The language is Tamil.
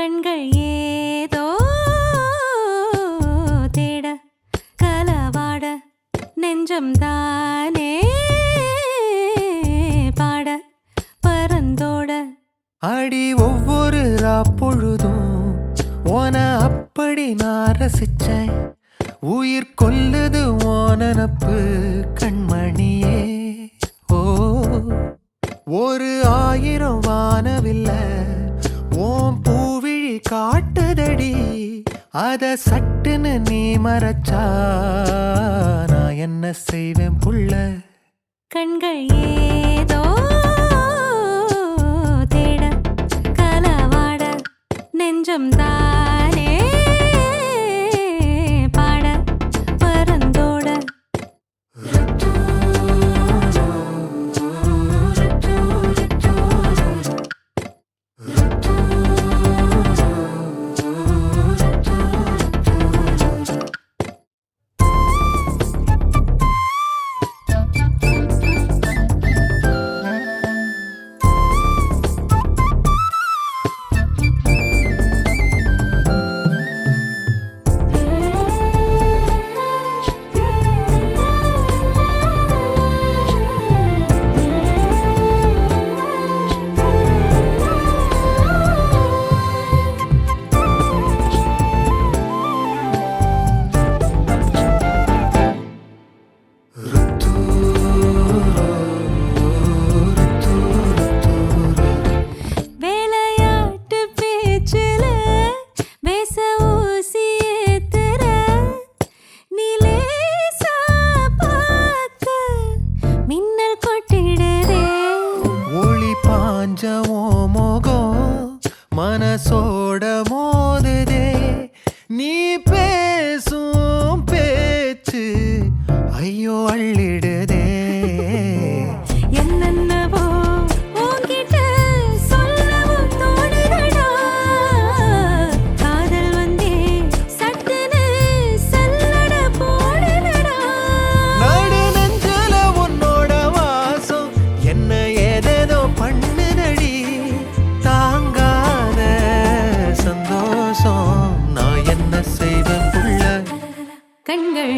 கண்கள் ஏதோ தேட கலவாட நெஞ்சம் தானே பாட பரந்தோட அடி ஒவ்வொரு பொழுதும் ஓன அப்படி நான் ரசிச்சேன். உயிர் கொல்லுது ஓனப்பு கண்மணியே. ஓ ஒரு 1000 வானவில்ல ஓம் பூவிழி காட்டுதடி. அத சட்டுன்னு நீ மறைச்சா நான் என்ன செய்வேன் புள்ள. கண்கள் ஏதோ தேட கலவாட நெஞ்சம் தானே பாட பரந்தோட மனசோட மோதுதே நீ பேசும் பேச்சு ஐயோ அள்ளிடுதே. என்னென்னவோ உன்கிட்ட சொல்லவும் தோணுதடா. காதல் வந்தே சட்டுன்னு சல்லட போடுதடா. நடு நெஞ்சல உன்னோட வாசம் என்ன ஏதேதோ பண்ணுதடி. தாங்காத சந்தோஷம் நான் என்ன செய்வேன் புள்ள. கண்கள்